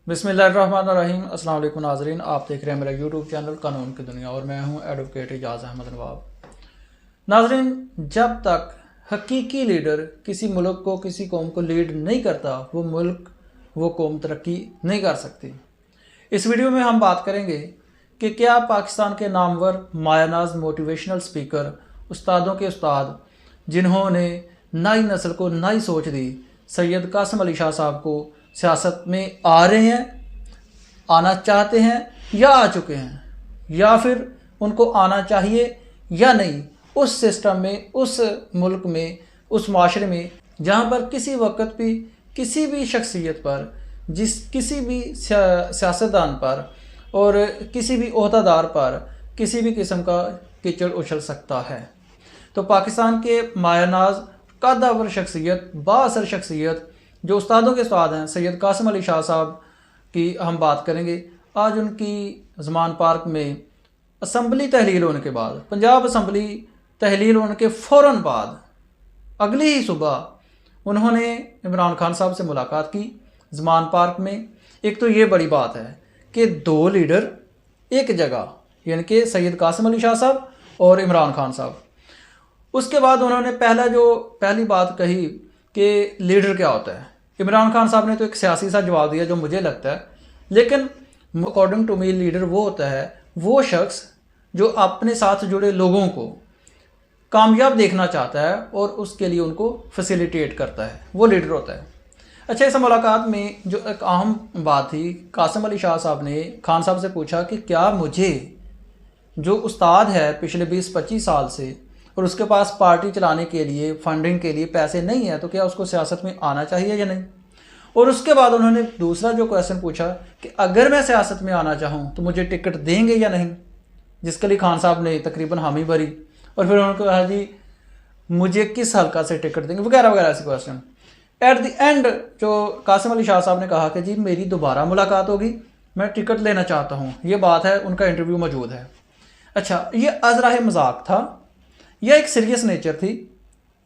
बिस्मिल्लाहिर्रहमानिर्रहीम। अस्सलाम वालेकुम नाज़रीन, आप देख रहे हैं मेरा यूट्यूब चैनल कानून की दुनिया और मैं हूं एडवोकेट इजाज़ अहमद नवाब। नाज़रीन, जब तक हकीकी लीडर किसी मुल्क को, किसी कौम को लीड नहीं करता, वो मुल्क, वो कौम तरक्की नहीं कर सकती। इस वीडियो में हम बात करेंगे कि क्या पाकिस्तान के नामवर मायानाज मोटिवेशनल स्पीकर, उस्तादों के उस्ताद, जिन्होंने नई नस्ल को नई सोच दी, सैयद कासिम अली शाह साहब को सियासत में आ रहे हैं, आना चाहते हैं या आ चुके हैं, या फिर उनको आना चाहिए या नहीं, उस सिस्टम में, उस मुल्क में, उस माशरे में जहाँ पर किसी वक्त भी किसी भी शख्सियत पर, किसी भी सियासतदान पर और किसी भी ओहदेदार पर किसी भी किस्म का कीचड़ उछल सकता है। तो पाकिस्तान के मायानाज कदावर शख्सियत, बाअसर शख्सियत, जो उस्तादों के उस्ताद हैं, सैयद कासिम अली शाह साहब की हम बात करेंगे। आज उनकी ज़मान पार्क में असम्बली तहलील होने के बाद, पंजाब असम्बली तहलील होने के फ़ौरन बाद, अगली ही सुबह उन्होंने इमरान खान साहब से मुलाकात की ज़मान पार्क में। एक तो ये बड़ी बात है कि दो लीडर एक जगह, यानी कि सैयद कासिम अली शाह साहब और इमरान खान साहब। उसके बाद उन्होंने पहली बात कही कि लीडर क्या होता है। इमरान खान साहब ने तो एक सियासी सा जवाब दिया जो मुझे लगता है, लेकिन अकॉर्डिंग टू मी लीडर वो होता है, वो शख्स जो अपने साथ जुड़े लोगों को कामयाब देखना चाहता है और उसके लिए उनको फैसिलिटेट करता है, वो लीडर होता है। अच्छा, इस मुलाकात में जो एक अहम बात थी, कासिम अली शाह साहब ने खान साहब से पूछा कि क्या मुझे, जो उस्ताद है पिछले 20-25 साल से और उसके पास पार्टी चलाने के लिए, फंडिंग के लिए पैसे नहीं है, तो क्या उसको सियासत में आना चाहिए या नहीं। और उसके बाद उन्होंने दूसरा जो क्वेश्चन पूछा कि अगर मैं सियासत में आना चाहूँ तो मुझे टिकट देंगे या नहीं, जिसके लिए खान साहब ने तकरीबन हामी भरी। और फिर उन्होंने कहा जी मुझे किस हल्का से टिकट देंगे, वगैरह वगैरह ऐसे क्वेश्चन। एट द एंड जो कासिम अली शाह साहब ने कहा कि जी मेरी दोबारा मुलाकात होगी, मैं टिकट लेना चाहता हूँ। ये बात है, उनका इंटरव्यू मौजूद है। अच्छा, ये अज़राह मजाक था या एक सीरियस नेचर थी,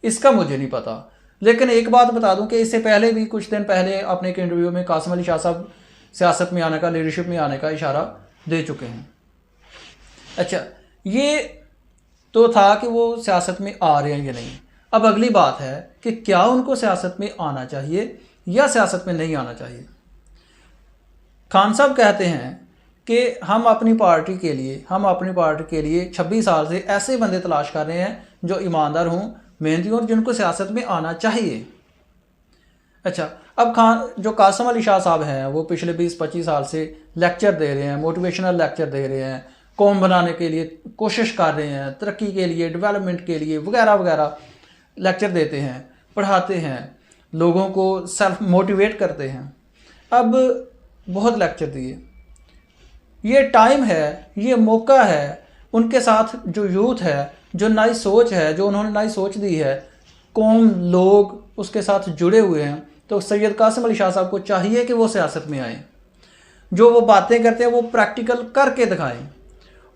इसका मुझे नहीं पता। लेकिन एक बात बता दूं कि इससे पहले भी, कुछ दिन पहले, अपने एक इंटरव्यू में कासिम अली शाह साहब सियासत में आने का, लीडरशिप में आने का इशारा दे चुके हैं। अच्छा, ये तो था कि वो सियासत में आ रहे हैं या नहीं। अब अगली बात है कि क्या उनको सियासत में आना चाहिए या सियासत में नहीं आना चाहिए। खान साहब कहते हैं कि हम अपनी पार्टी के लिए 26 साल से ऐसे बंदे तलाश कर रहे हैं जो ईमानदार हों, मेहनती हों और जिनको सियासत में आना चाहिए। अच्छा, अब जो कासिम अली शाह साहब हैं, वो पिछले 20-25 साल से लेक्चर दे रहे हैं, मोटिवेशनल लेक्चर दे रहे हैं, कौम बनाने के लिए कोशिश कर रहे हैं, तरक्की के लिए, डेवलपमेंट के लिए, वगैरह वगैरह लेक्चर देते हैं, पढ़ाते हैं, लोगों को सेल्फ मोटिवेट करते हैं। अब बहुत लेक्चर दिए, ये टाइम है, ये मौका है, उनके साथ जो यूथ है, जो नई सोच है, जो उन्होंने नई सोच दी है, कौम, लोग उसके साथ जुड़े हुए हैं, तो सैयद कासिम अली शाह साहब को चाहिए कि वो सियासत में आएँ, जो वो बातें करते हैं वो प्रैक्टिकल करके दिखाएं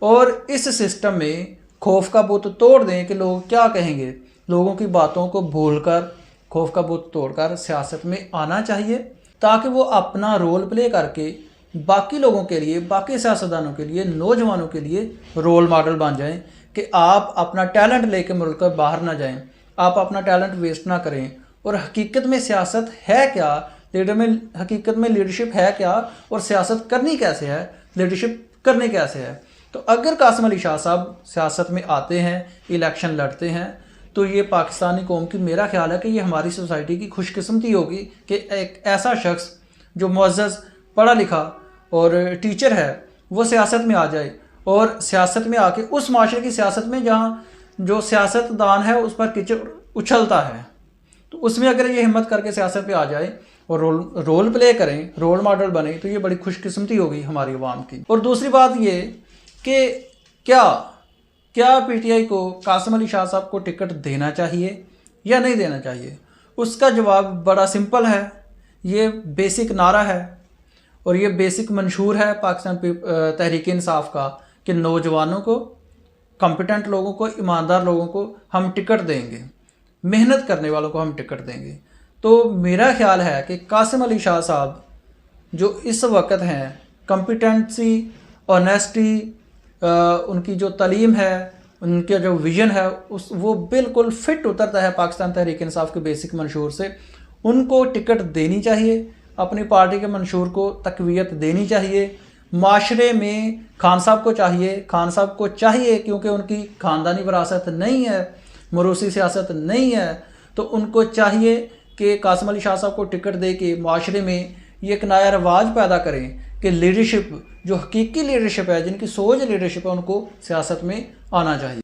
और इस सिस्टम में खौफ का बुत तोड़ दें कि लोग क्या कहेंगे। लोगों की बातों को भूलकर, खौफ का बुत तोड़कर सियासत में आना चाहिए, ताकि वो अपना रोल प्ले करके बाकी लोगों के लिए, बाकी सियासतदानों के लिए, नौजवानों के लिए रोल मॉडल बन जाएं कि आप अपना टैलेंट लेके मुल्क कर बाहर ना जाएं, आप अपना टैलेंट वेस्ट ना करें। और हकीकत में सियासत है क्या, हकीकत में लीडरशिप है क्या, और सियासत करनी कैसे है, लीडरशिप करनी कैसे है। तो अगर कासिम अली शाह साहब सियासत में आते हैं, इलेक्शन लड़ते हैं, तो ये पाकिस्तानी कौम की, मेरा ख्याल है कि ये हमारी सोसाइटी की खुशकिस्मती होगी कि एक ऐसा शख्स जो मुअज़्ज़ज़, पढ़ा लिखा और टीचर है, वो सियासत में आ जाए और सियासत में आके उस माशरे की सियासत में जहाँ जो सियासतदान है उस पर कीचड़ उछलता है, तो उसमें अगर ये हिम्मत करके सियासत पे आ जाए और रोल प्ले करें, रोल मॉडल बने, तो ये बड़ी खुशकिस्मती होगी हमारी अवाम की। और दूसरी बात ये कि क्या पीटीआई को कासिम अली शाह साहब को टिकट देना चाहिए या नहीं देना चाहिए। उसका जवाब बड़ा सिंपल है, ये बेसिक नारा है और ये बेसिक मंशूर है पाकिस्तान तहरीक इंसाफ का कि नौजवानों को, कॉम्पिटेंट लोगों को, ईमानदार लोगों को हम टिकट देंगे, मेहनत करने वालों को हम टिकट देंगे। तो मेरा ख्याल है कि कासिम अली शाह साहब जो इस वक्त हैं, कॉम्पिटेंसी, ऑनेस्टी, उनकी जो तालीम है, उनका जो विज़न है, वो बिल्कुल फिट उतरता है पाकिस्तान तहरीक इंसाफ के बेसिक मंशूर से। उनको टिकट देनी चाहिए, अपनी पार्टी के मंशूर को तकवीयत देनी चाहिए। माशरे में खान साहब को चाहिए क्योंकि उनकी ख़ानदानी विरासत नहीं है, मरूसी सियासत नहीं है, तो उनको चाहिए कि कासिम अली शाह साहब को टिकट दे के माशरे में ये एक नया रवाज पैदा करें कि लीडरशिप, जो हकीकी लीडरशिप है, जिनकी सोच लीडरशिप है, उनको सियासत में आना चाहिए।